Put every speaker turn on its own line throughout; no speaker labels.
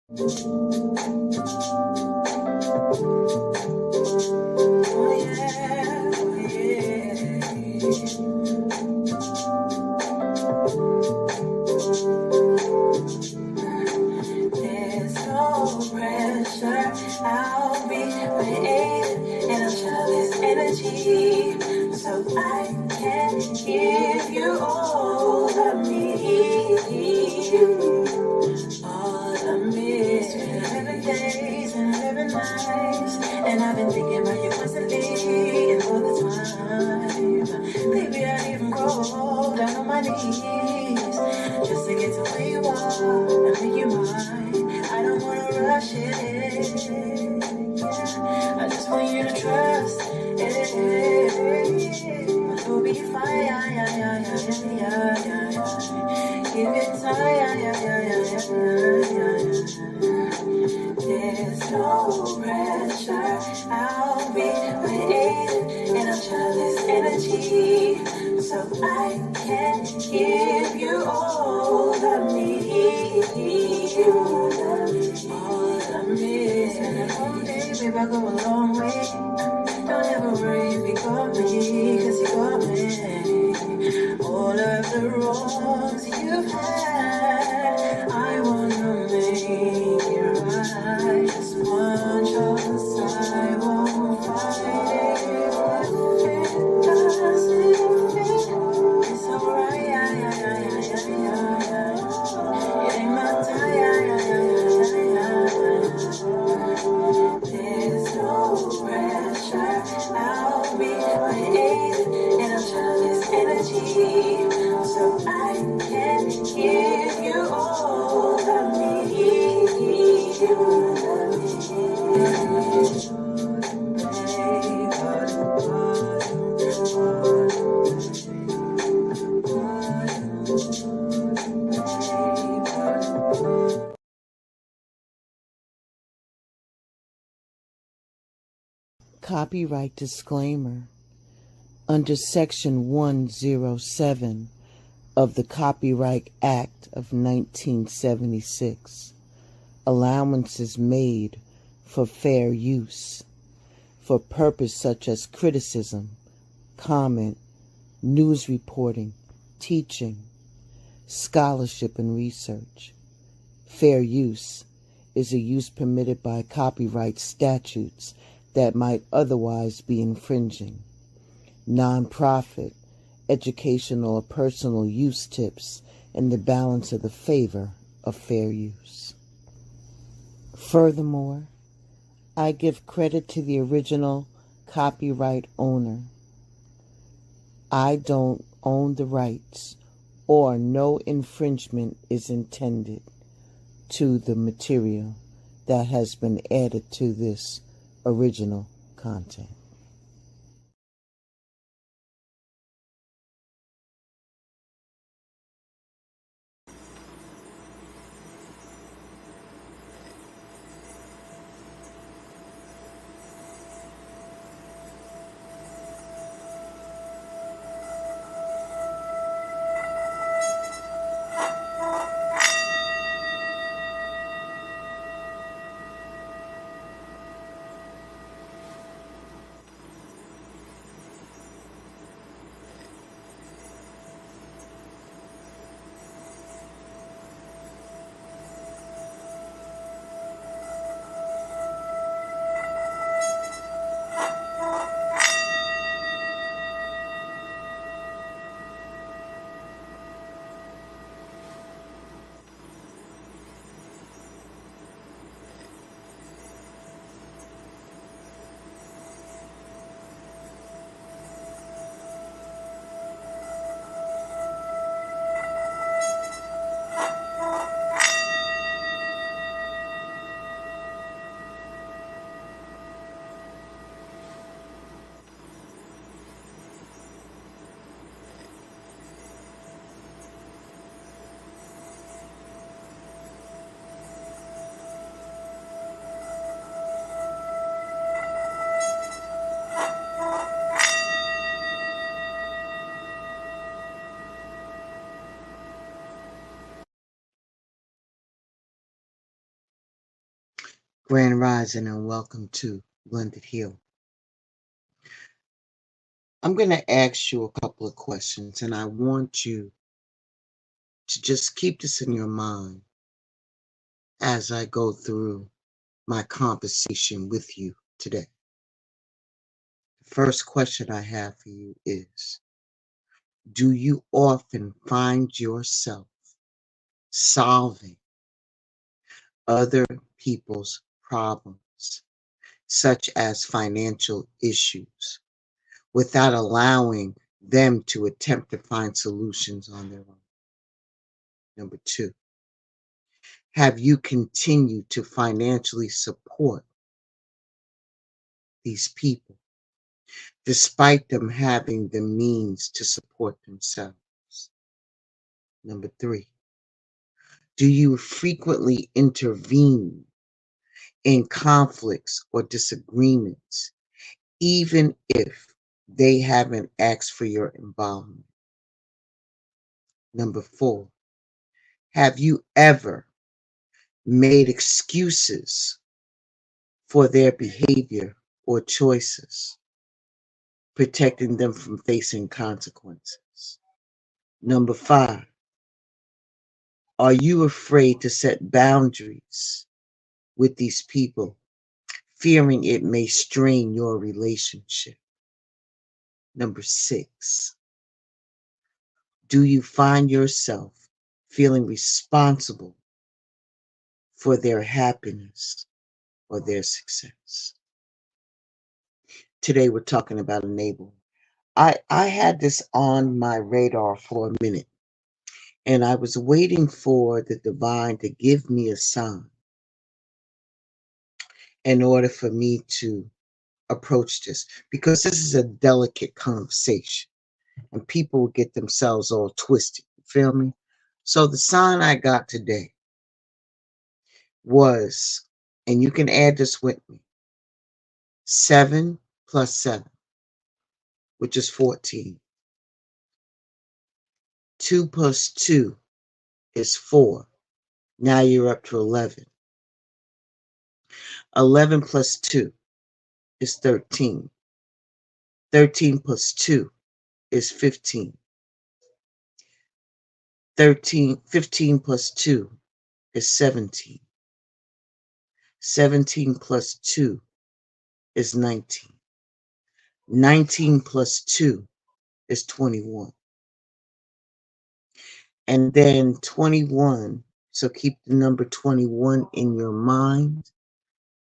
Oh yeah, oh yeah. There's no pressure, I'll be waiting, and I'll channel this energy so I can give you all of me. All of me. It's been 11 days and 11 nights, and I've been thinking about you constantly and all the time. Maybe I'd even go down on my knees just to get to where you are and make you mine. I don't wanna rush it. Yeah. I just want you to trust it. You'll be fine. Give it time. There's no pressure. I'll be waiting, and I'll channel this energy so I can give you all of me. All of me. It's been a long day, babe, I go a long way. Don't ever worry if you got me, cause you got me. All of the wrongs you've had, I wanna make it right. Just one choice, I won't fight it. If it doesn't fit, it's alright. It ain't my time. There's no pressure, I'll be waiting, and I'll channel this energy so I can give you all of me.
Copyright disclaimer. Under Section 107 of the Copyright Act of 1976, allowances made for fair use for purpose such as criticism, comment, news reporting, teaching, scholarship, and research. Fair use is a use permitted by copyright statutes that might otherwise be infringing. Non-profit, educational, or personal use tips in the balance of the favor of fair use. Furthermore, I give credit to the original copyright owner. I don't own the rights, or no infringement is intended to the material that has been added to this original content. Grand Rising and welcome to Blended Hill. I'm going to ask you a couple of questions and I want you to just keep this in your mind as I go through my conversation with you today. The first question I have for you is, do you often find yourself solving other people's problems, such as financial issues, without allowing them to attempt to find solutions on their own? Number two, have you continued to financially support these people despite them having the means to support themselves? Number three, do you frequently intervene in conflicts or disagreements, even if they haven't asked for your involvement? Number four, have you ever made excuses for their behavior or choices, protecting them from facing consequences? Number five, are you afraid to set boundaries with these people, fearing it may strain your relationship? Number six, do you find yourself feeling responsible for their happiness or their success? Today we're talking about enabling. I had this on my radar for a minute, and I was waiting for the divine to give me a sign in order for me to approach this, because this is a delicate conversation and people will get themselves all twisted. You feel me? So the sign I got today was, and you can add this with me, 7 plus 7, which is 14. 2 plus 2 is 4. Now you're up to 11. 11 plus 2 is 13. 13 plus 2 is 15. 15 plus 2 is 17. 17 plus 2 is 19. 19 plus 2 is 21. And then 21, so keep the number 21 in your mind,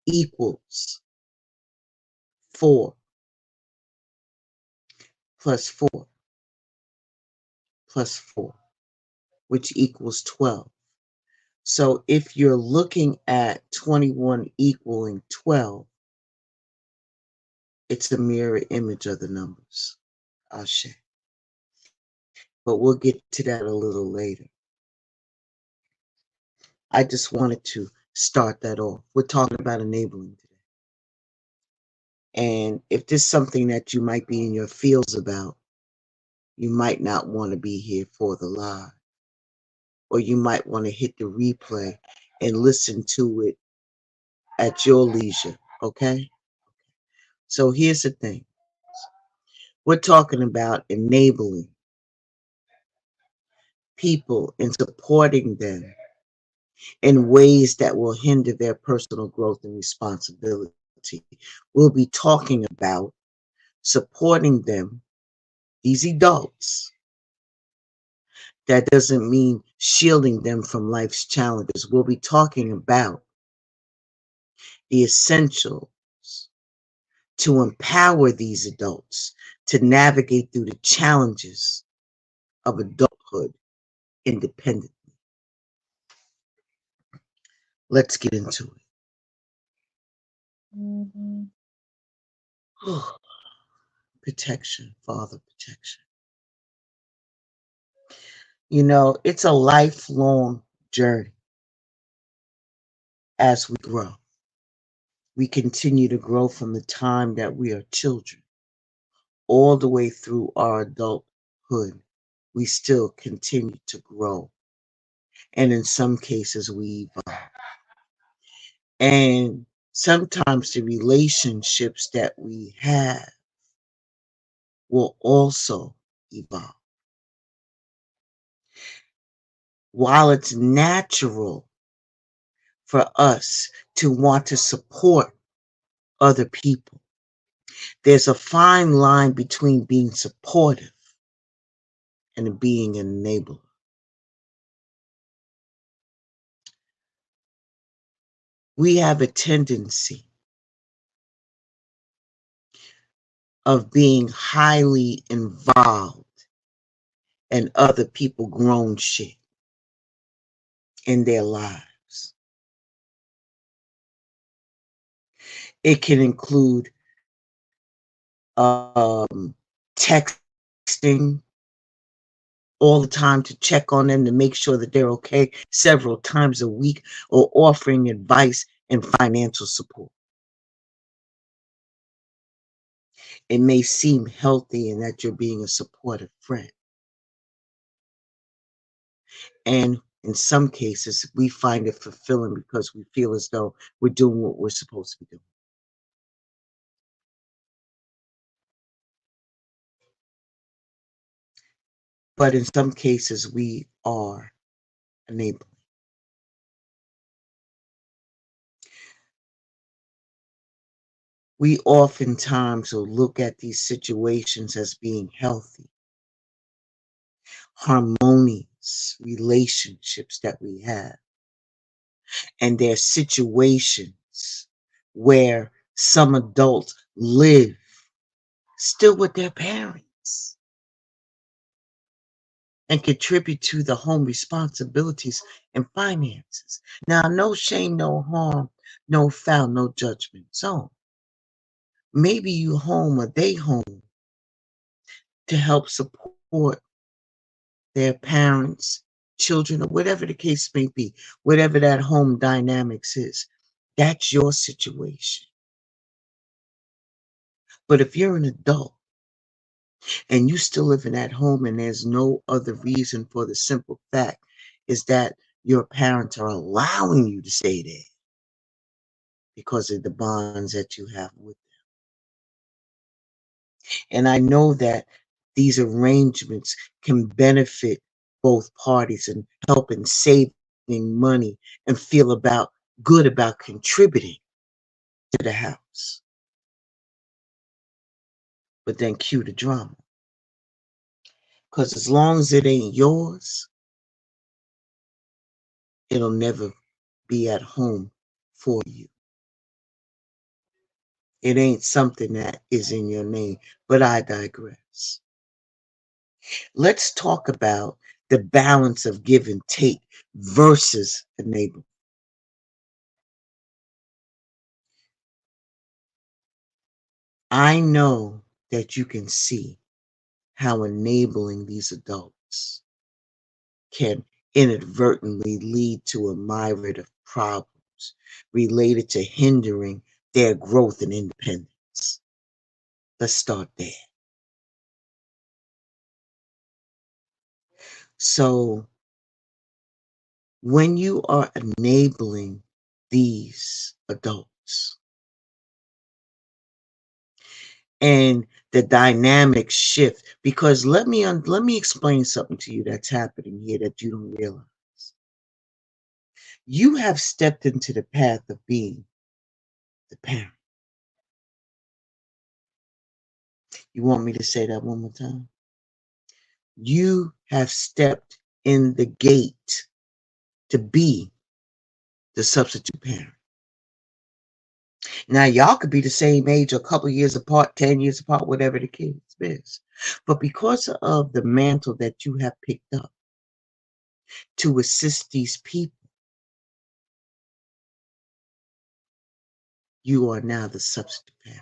equals 4 plus 4 plus 4, which equals 12. So if you're looking at 21 equaling 12, it's a mirror image of the numbers. Ashe. But we'll get to that a little later. I just wanted to start that off. We're talking about enabling today. And if this is something that you might be in your feels about, you might not want to be here for the live. Or you might want to hit the replay and listen to it at your leisure, okay? So here's the thing. We're talking about enabling people and supporting them in ways that will hinder their personal growth and responsibility. We'll be talking about supporting them, these adults. That doesn't mean shielding them from life's challenges. We'll be talking about the essentials to empower these adults to navigate through the challenges of adulthood independently. Let's get into it. Protection, Father, protection. You know, it's a lifelong journey as we grow. We continue to grow from the time that we are children all the way through our adulthood. We still continue to grow. And in some cases, we evolve. And sometimes the relationships that we have will also evolve. While it's natural for us to want to support other people, there's a fine line between being supportive and being an enabler. We have a tendency of being highly involved in other people grown shit in their lives. It can include texting all the time to check on them to make sure that they're okay several times a week, or offering advice and financial support. It may seem healthy in that you're being a supportive friend. And in some cases, we find it fulfilling because we feel as though we're doing what we're supposed to be doing. But in some cases, we are enabling. We oftentimes will look at these situations as being healthy, harmonious relationships that we have. And there are situations where some adults live still with their parents and contribute to the home responsibilities and finances. Now, no shame, no harm, no foul, no judgment zone. Maybe you home or they home to help support their parents, children, or whatever the case may be, whatever that home dynamics is. That's your situation. But if you're an adult and you still living at home and there's no other reason, for the simple fact is that your parents are allowing you to stay there because of the bonds that you have with them. And I know that these arrangements can benefit both parties and help in saving money and feel about good about contributing to the house. But then cue the drama. Because as long as it ain't yours, it'll never be at home for you. It ain't something that is in your name, but I digress. Let's talk about the balance of give and take versus enablement. I know that you can see how enabling these adults can inadvertently lead to a myriad of problems related to hindering their growth and independence. Let's start there. So, when you are enabling these adults and the dynamics shift, because let me explain something to you that's happening here that you don't realize. You have stepped into the path of being the parent. You want me to say that one more time? You have stepped in the gate to be the substitute parent. Now, y'all could be the same age, a couple of years apart, 10 years apart, whatever the case is. But because of the mantle that you have picked up to assist these people, you are now the substitute parent.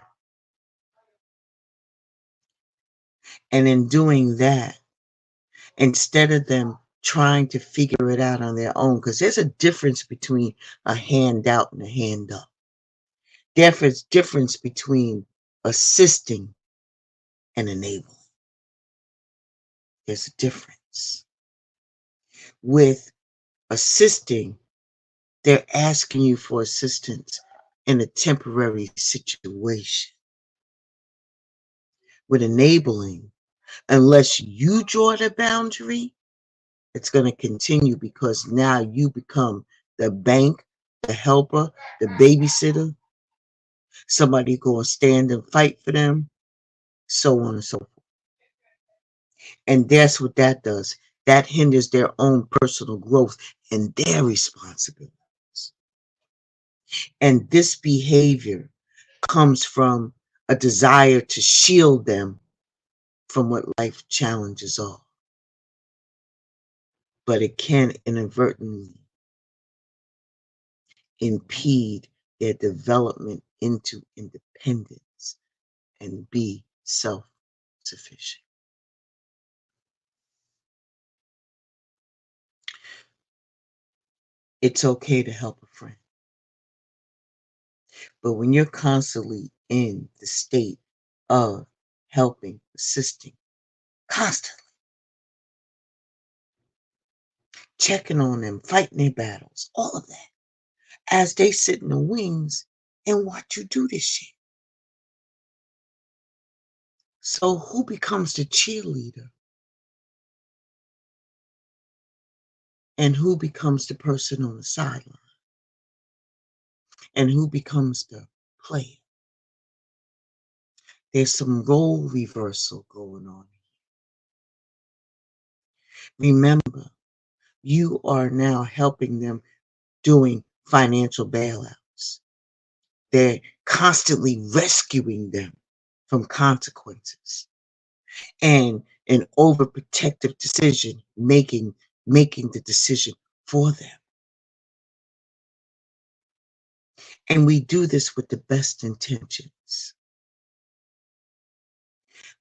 And in doing that, instead of them trying to figure it out on their own, because there's a difference between a handout and a hand up. Difference between assisting and enabling. There's a difference. With assisting, they're asking you for assistance in a temporary situation. With enabling, unless you draw the boundary, it's going to continue because now you become the bank, the helper, the babysitter, somebody going to stand and fight for them, so on and so forth. And that's what that does. That hinders their own personal growth and their responsibilities. And this behavior comes from a desire to shield them from what life challenges are. But it can inadvertently impede their development into independence and be self-sufficient. It's okay to help a friend. But when you're constantly in the state of helping, assisting, constantly checking on them, fighting their battles, all of that, as they sit in the wings and watch you do this shit. So who becomes the cheerleader? And who becomes the person on the sideline? And who becomes the player? There's some role reversal going on. Remember, you are now helping them doing financial bailouts. They're constantly rescuing them from consequences and an overprotective decision making the decision for them. And we do this with the best intentions.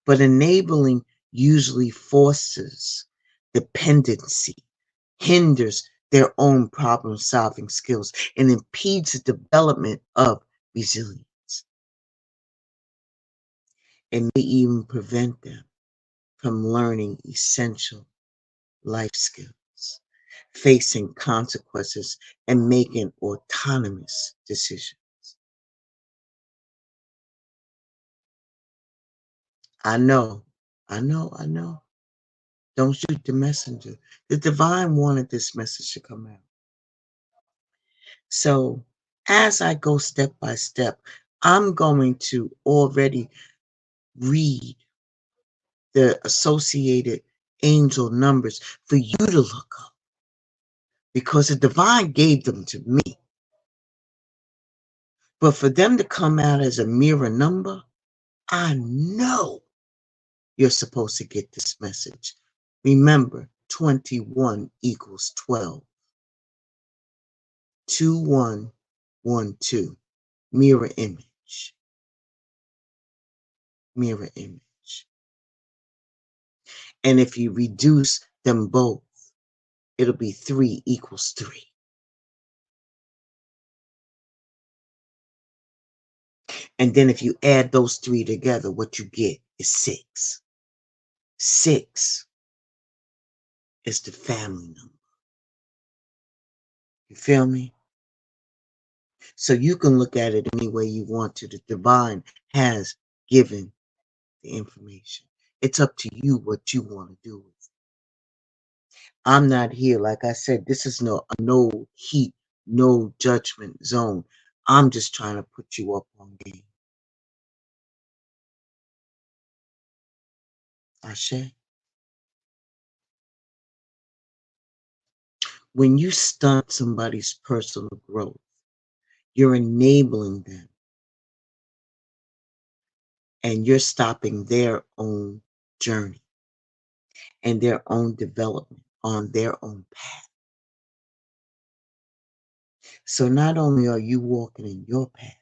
But enabling usually forces dependency, hinders their own problem solving skills, and impedes the development of resilience. It may even prevent them from learning essential life skills, facing consequences, and making autonomous decisions. I know, I know. Don't shoot the messenger. The divine wanted this message to come out. So as I go step by step, I'm going to already read the associated angel numbers for you to look up because the divine gave them to me. But for them to come out as a mirror number, I know you're supposed to get this message. Remember, 21 equals 12. 2112. Mirror image. Mirror image. And if you reduce them both, it'll be 3 equals 3. And then if you add those 3 together, what you get is 6. 6 is the family number. You feel me? So you can look at it any way you want to. The divine has given the information. It's up to you what you want to do with it. I'm not here, like I said, this is no heat, no judgment zone. I'm just trying to put you up on game. Ashe? When you stunt somebody's personal growth, you're enabling them and you're stopping their own journey and their own development on their own path. So not only are you walking in your path,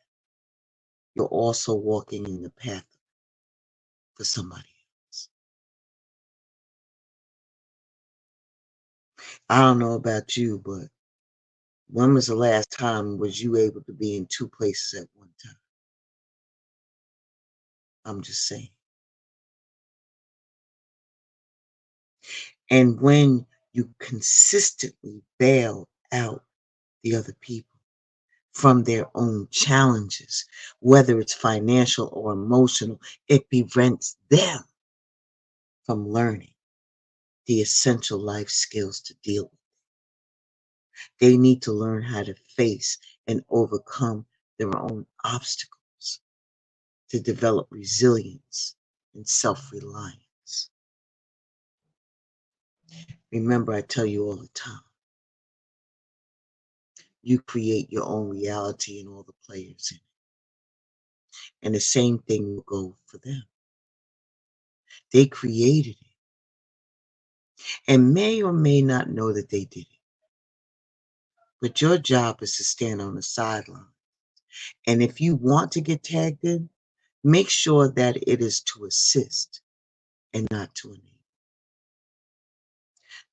you're also walking in the path for somebody else. I don't know about you, but when was the last time was you able to be in 2 places at one time? I'm just saying. And when you consistently bail out the other people, from their own challenges, whether it's financial or emotional. It prevents them from learning the essential life skills to deal with. They need to learn how to face and overcome their own obstacles to develop resilience and self reliance. Remember, I tell you all the time, you create your own reality and all the players in it. And the same thing will go for them. They created it and may or may not know that they did it. But your job is to stand on the sideline. And if you want to get tagged in, make sure that it is to assist and not to enable.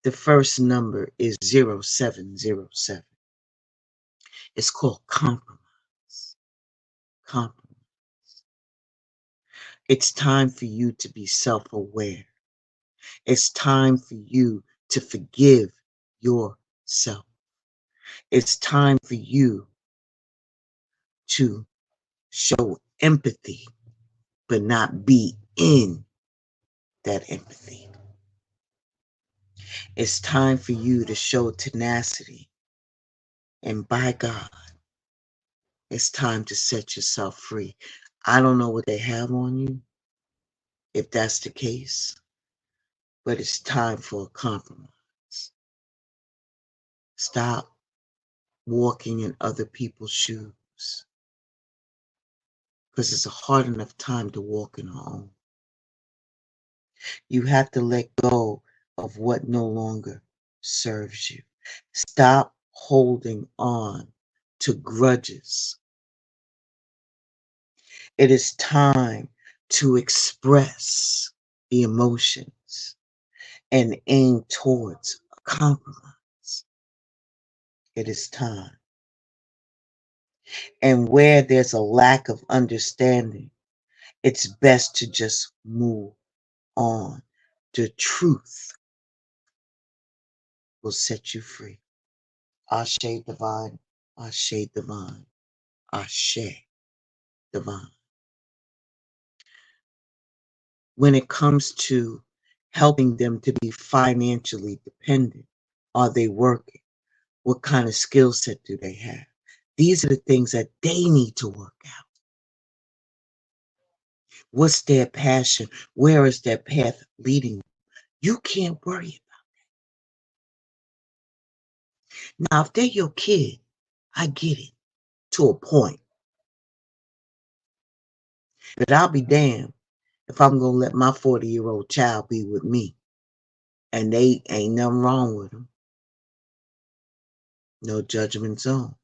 The first number is 0707. It's called compromise. Compromise. It's time for you to be self aware. It's time for you to forgive yourself. It's time for you to show empathy, but not be in that empathy. It's time for you to show tenacity. And by God, it's time to set yourself free. I don't know what they have on you, if that's the case, but it's time for a compromise. Stop walking in other people's shoes because it's a hard enough time to walk in our own. You have to let go of what no longer serves you. Stop holding on to grudges. It is time to express the emotions and aim towards a compromise. It is time. And where there's a lack of understanding, it's best to just move on. The truth will set you free. Ashe divine, Ashe divine, Ashe divine. When it comes to helping them to be financially dependent, are they working? What kind of skill set do they have? These are the things that they need to work out. What's their passion? Where is their path leading? You can't worry about it. Now, if they're your kid, I get it to a point. But I'll be damned if I'm going to let my 40-year-old child be with me and they ain't nothing wrong with them. No judgment zone.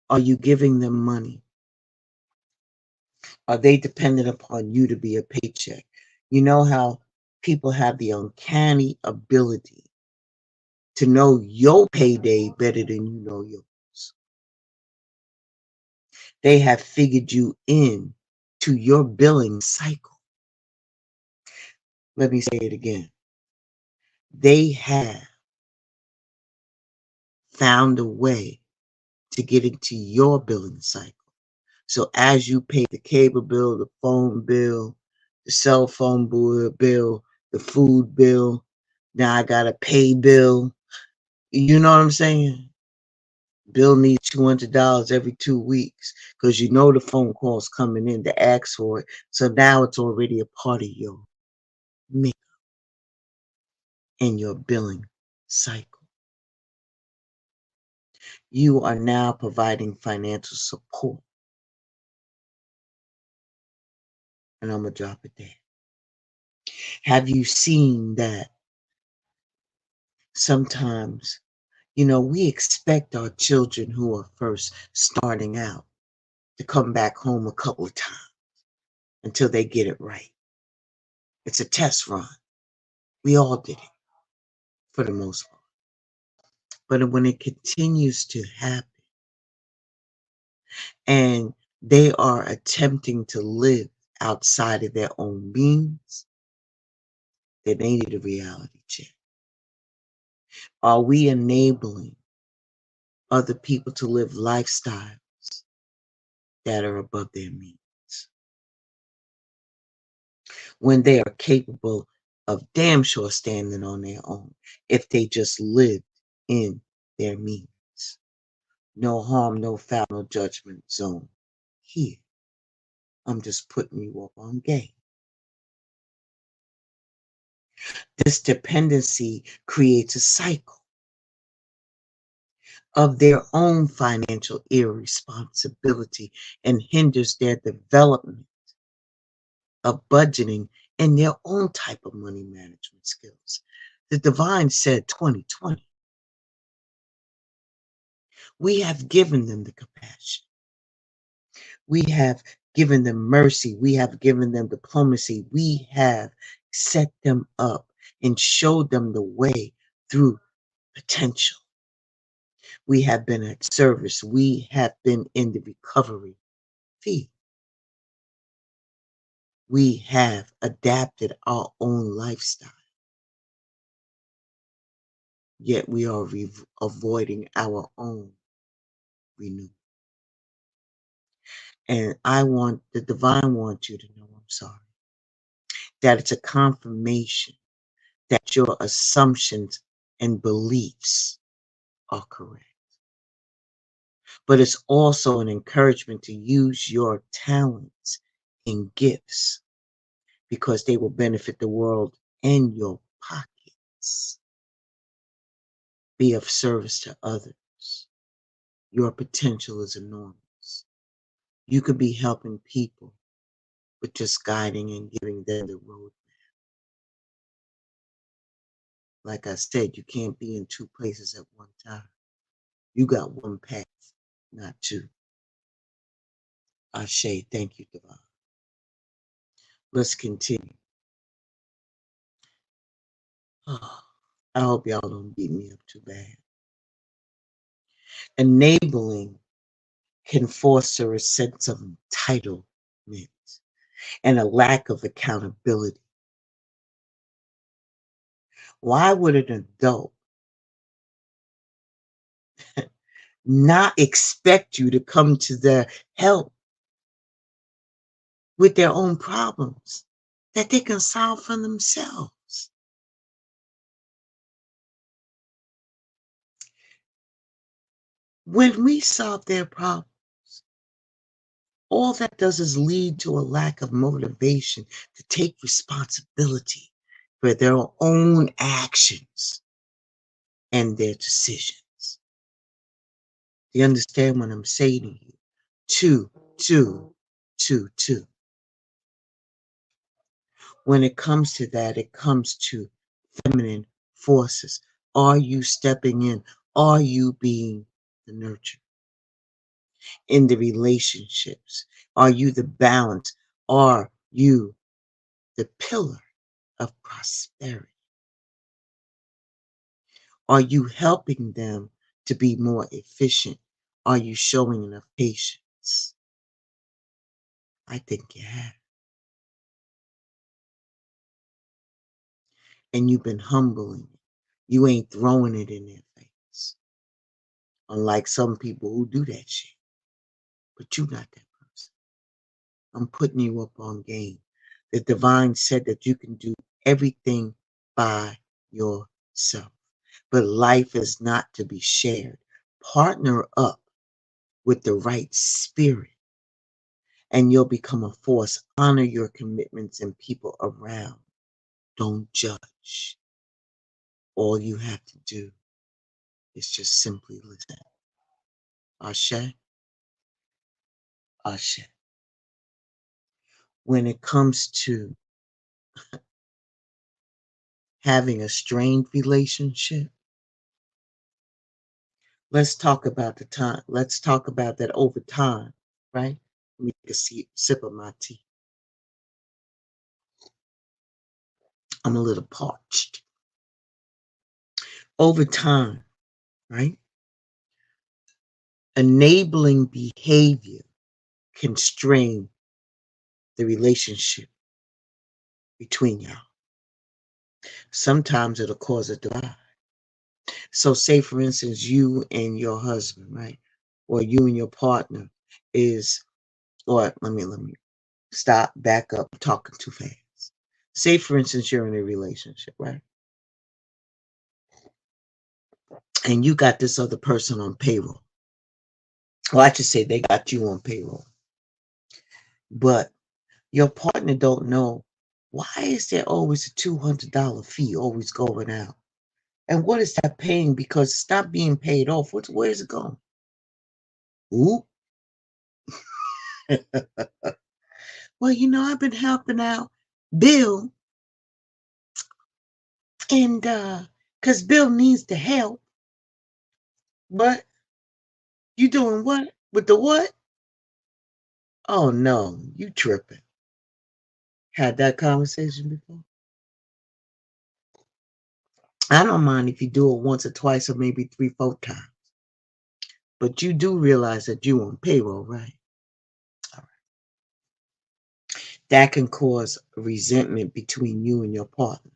Are you giving them money? Are they dependent upon you to be a paycheck? You know how people have the uncanny ability to know your payday better than you know yours. They have figured you in to your billing cycle. Let me say it again. They have found a way to get into your billing cycle. So as you pay the cable bill, the phone bill, the cell phone bill, the food bill, now I got a pay bill. You know what I'm saying? Bill needs $200 every 2 weeks because you know the phone calls coming in to ask for it. So now it's already a part of your makeup and your billing cycle. You are now providing financial support. And I'm going to drop it there. Have you seen that sometimes, we expect our children who are first starting out to come back home a couple of times until they get it right. It's a test run. We all did it for the most part. But when it continues to happen and they are attempting to live outside of their own means, then they need a reality check. Are we enabling other people to live lifestyles that are above their means when they are capable of damn sure standing on their own if they just lived in their means? No harm, no foul, no judgment zone here. I'm just putting you up on game. This dependency creates a cycle of their own financial irresponsibility and hinders their development of budgeting and their own type of money management skills. The divine said 2020. We have given them the compassion. We have given them mercy. We have given them diplomacy. We have set them up and showed them the way through potential. We have been at service. We have been in the recovery field. We have adapted our own lifestyle. Yet we are avoiding our own renewal. And the divine wants you to know, I'm sorry, that it's a confirmation that your assumptions and beliefs are correct. But it's also an encouragement to use your talents and gifts because they will benefit the world and your pockets. Be of service to others. Your potential is enormous. You could be helping people with just guiding and giving them the road. Like I said, you can't be in two places at one time. You got one path, not two. Ashe, thank you, Divine. Let's continue. Oh, I hope y'all don't beat me up too bad. Enabling can foster a sense of entitlement and a lack of accountability. Why would an adult not expect you to come to their help with their own problems that they can solve for themselves? When we solve their problems, all that does is lead to a lack of motivation to take responsibility for their own actions and their decisions. Do you understand what I'm saying to you? Two. When it comes to that, it comes to feminine forces. Are you stepping in? Are you being the nurture? In the relationships, are you the balance? Are you the pillar of prosperity? Are you helping them to be more efficient? Are you showing enough patience? I think you have. And you've been humbling it. You ain't throwing it in their face. Unlike some people who do that shit. But you're not that person. I'm putting you up on game. The divine said that you can do everything by yourself. But life is not to be shared. Partner up with the right spirit and you'll become a force. Honor your commitments and people around. Don't judge. All you have to do is just simply listen. Ashe, Ashe. When it comes to having a strained relationship, let's talk about the time. Let's talk about that over time, right? Let me take a sip of my tea. I'm a little parched. Over time, right? Enabling behavior can strain the relationship between y'all. Sometimes it'll cause a divide. So say for instance, you and your husband, right? Or you and your partner is, or let me stop, back up, I'm talking too fast. Say for instance, you're in a relationship, right? And you got this other person on payroll. Well, I should say they got you on payroll. But your partner don't know, why is there always a $200 fee always going out? And what is that paying? Because it's not being paid off. Where is it going? Ooh. Well, I've been helping out Bill, and because Bill needs the help. But you doing what? With the what? Oh no, you tripping. Had that conversation before? I don't mind if you do it once or twice or maybe 3, 4 times. But you do realize that you on payroll, right? All right. That can cause resentment between you and your partner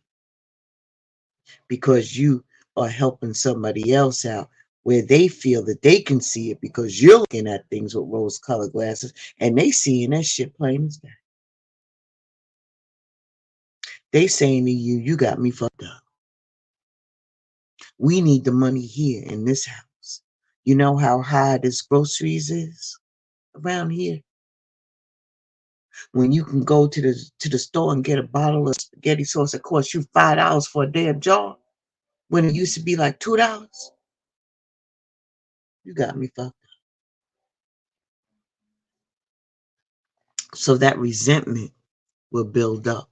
because you are helping somebody else out where they feel that they can see it because you're looking at things with rose-colored glasses and they seeing that shit plain as day. They saying to you, you got me fucked up. We need the money here in this house. You know how high this groceries is around here? When you can go to the store and get a bottle of spaghetti sauce that costs you $5 for a damn jar, when it used to be like $2. You got me fucked up. So that resentment will build up.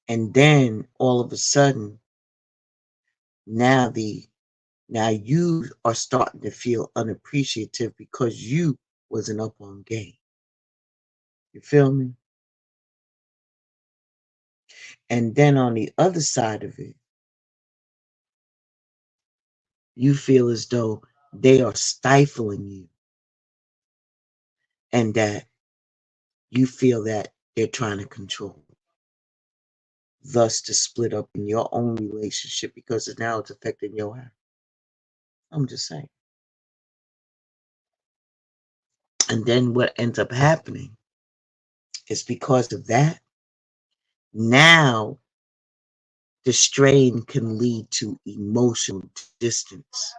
And then all of a sudden, now you are starting to feel unappreciative because you wasn't up on game. You feel me? And then on the other side of it, you feel as though they are stifling you and that you feel that they're trying to control. Thus, to split up in your own relationship because now it's affecting your house. I'm just saying. And then what ends up happening is because of that, now the strain can lead to emotional distance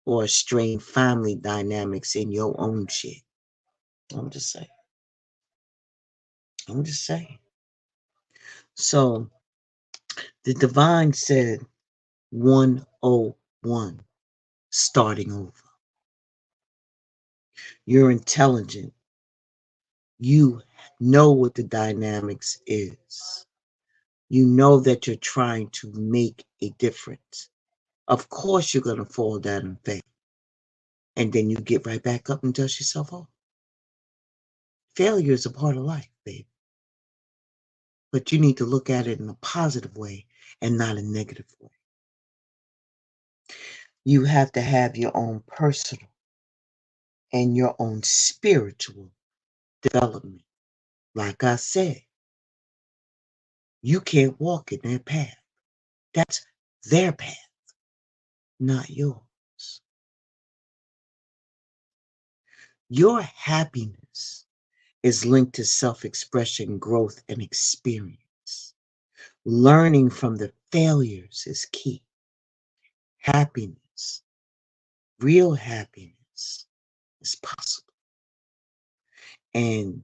or strained family dynamics in your own shit. I'm just saying. I'm just saying. So the divine said 101, starting over. You're intelligent. You know what the dynamics is. You know that you're trying to make a difference. Of course, you're going to fall down and fail. And then you get right back up and dust yourself off. Failure is a part of life, baby. But you need to look at it in a positive way and not a negative way. You have to have your own personal and your own spiritual development. Like I said, you can't walk in their path. That's their path, not yours. Your happiness is linked to self-expression, growth, and experience. Learning from the failures is key. Happiness, real happiness, is possible. And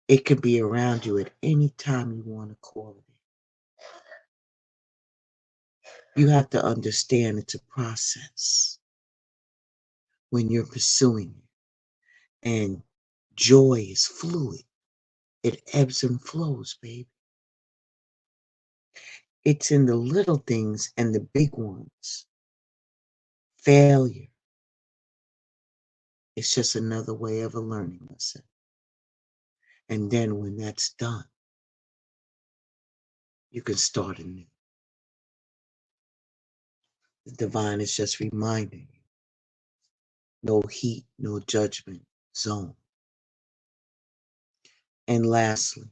it can be around you at any time you want to call it. You have to understand it's a process when you're pursuing it. And joy is fluid. It ebbs and flows, baby. It's in the little things and the big ones. Failure is just another way of a learning lesson. And then when that's done, you can start anew. The divine is just reminding you, no heat, no judgment zone. And lastly,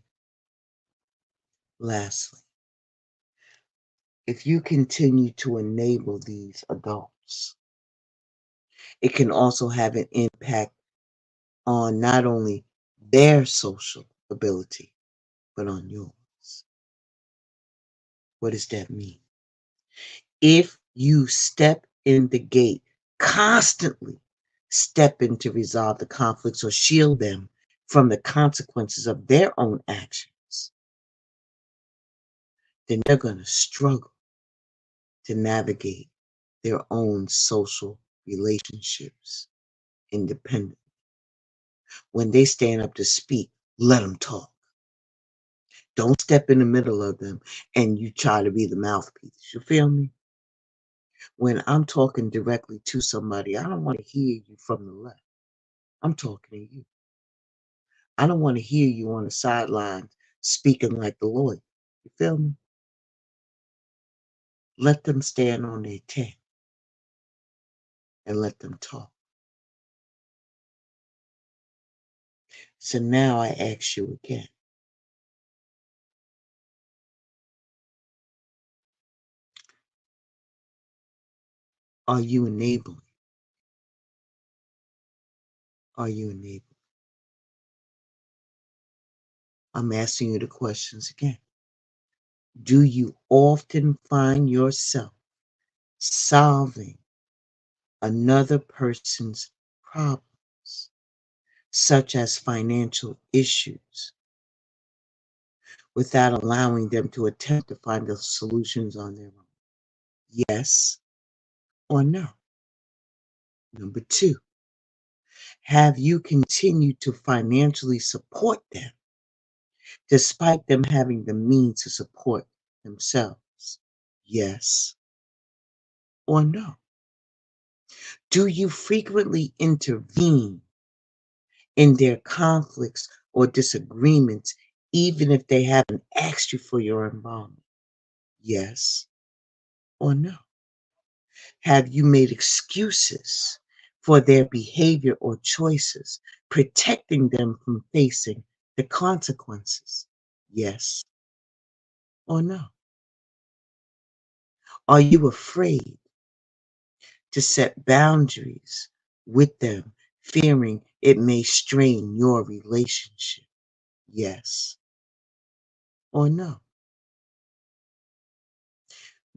if you continue to enable these adults, it can also have an impact on not only their social ability, but on yours. What does that mean? If you step in the gate, constantly step in to resolve the conflicts or shield them from the consequences of their own actions, then they're going to struggle to navigate their own social relationships independently. When they stand up to speak, let them talk. Don't step in the middle of them and you try to be the mouthpiece. You feel me? When I'm talking directly to somebody, I don't want to hear you from the left. I'm talking to you. I don't want to hear you on the sidelines speaking like the lawyer. You feel me? Let them stand on their 10 and let them talk. So now I ask you again. Are you enabling? Are you enabling? I'm asking you the questions again. Do you often find yourself solving another person's problems, such as financial issues, without allowing them to attempt to find the solutions on their own? Yes or no? Number two, have you continued to financially support them despite them having the means to support themselves? Yes or no? Do you frequently intervene in their conflicts or disagreements, even if they haven't asked you for your involvement? Yes or no? Have you made excuses for their behavior or choices, protecting them from facing the consequences? Yes or no? Are you afraid to set boundaries with them, fearing it may strain your relationship? Yes or no?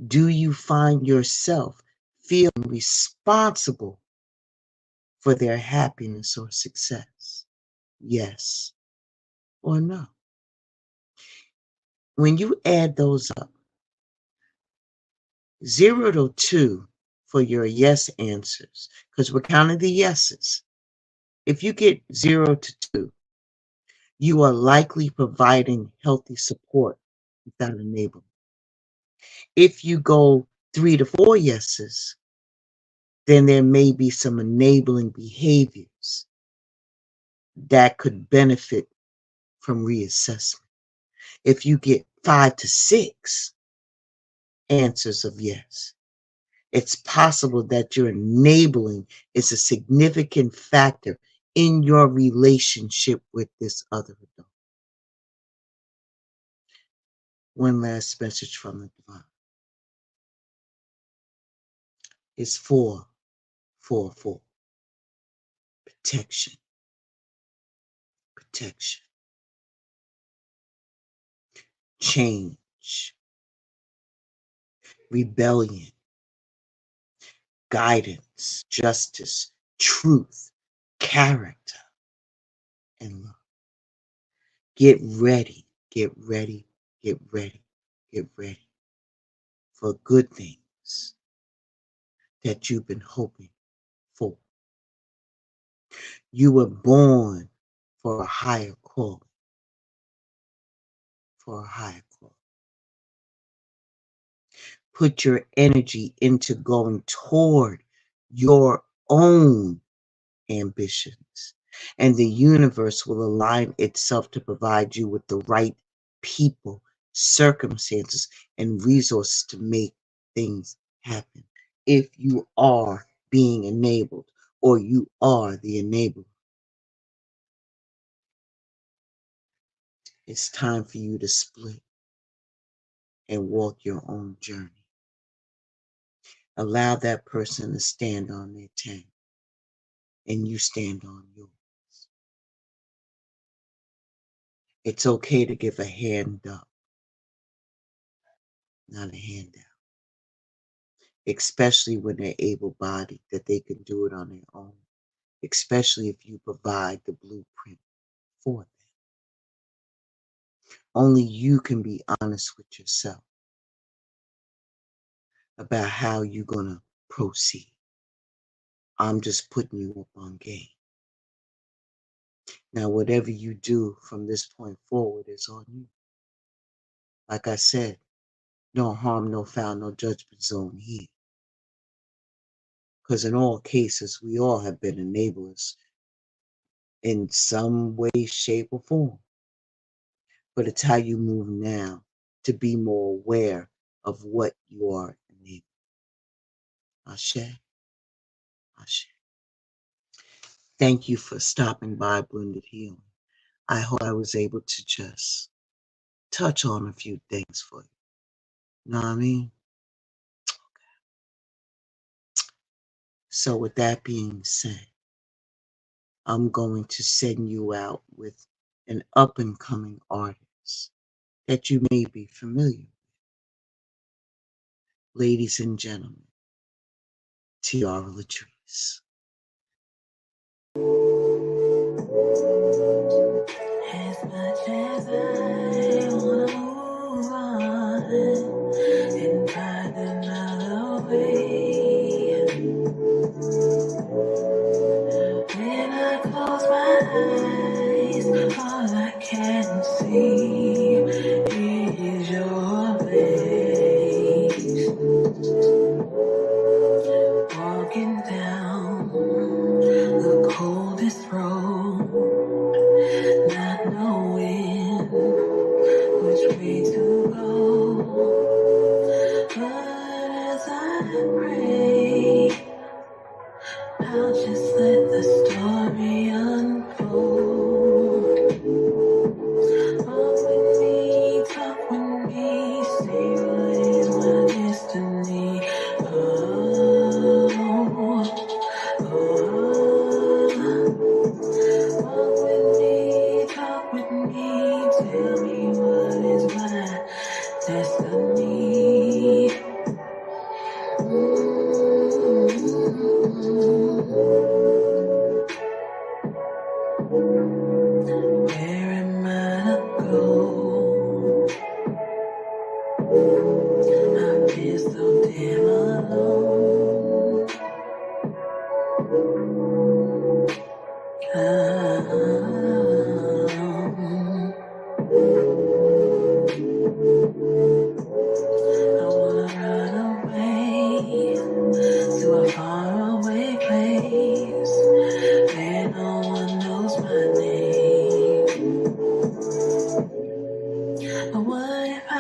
Do you find yourself feeling responsible for their happiness or success? Yes or no? When you add those up, 0 to 2 for your yes answers, because we're counting the yeses. If you get 0 to 2, you are likely providing healthy support without enabling. If you go 3 to 4 yeses, then there may be some enabling behaviors that could benefit from reassessment. If you get 5 to 6 answers of yes, it's possible that your enabling is a significant factor in your relationship with this other adult. One last message from the divine. It's 444. Protection. Protection. Change. Rebellion. Guidance. Justice. Truth. Character. And love. Get ready. Get ready. Get ready. Get ready for good things that you've been hoping for. You were born for a higher calling, for a higher calling. Put your energy into going toward your own ambitions, and the universe will align itself to provide you with the right people, circumstances, and resources to make things happen. If you are being enabled, or you are the enabler, it's time for you to split and walk your own journey. Allow that person to stand on their 10 and you stand on yours. It's okay to give a hand up, not a handout, especially when they're able-bodied, that they can do it on their own, especially if you provide the blueprint for them. Only you can be honest with yourself about how you're going to proceed. I'm just putting you up on game. Now, whatever you do from this point forward is on you. Like I said, no harm, no foul, no judgment zone here. Because in all cases, we all have been enablers in some way, shape, or form. But it's how you move now to be more aware of what you are enabling. Ashe, Ashe. Thank you for stopping by Blended Healing. I hope I was able to just touch on a few things for you. Know what I mean? So with that being said, I'm going to send you out with an up-and-coming artist that you may be familiar with. Ladies and gentlemen, Tiara Latrice.
As much as I wanna move on and find another way, when I close my eyes, all I can see is your face. Walking down the coldest road, not knowing which way to go. But as I pray, I'll just let the story unfold. Walk with me, talk with me, say what is my destiny. Oh, walk with me, talk with me, tell me what is my destiny. Where am I to go? I've been so damn alone. I wanna run away to a faraway place where no one knows my name. But what if I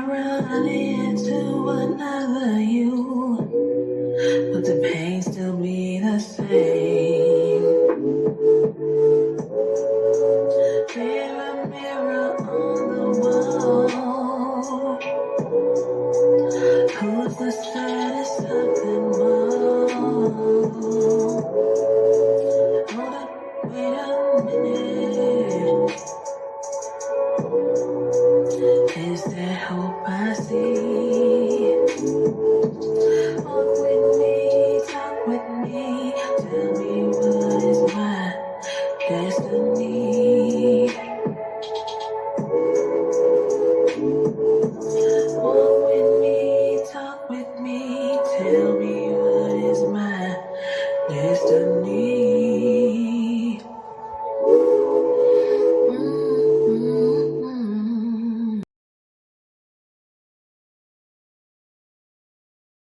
run into another you? Would the pain still be the same? Mirror, mirror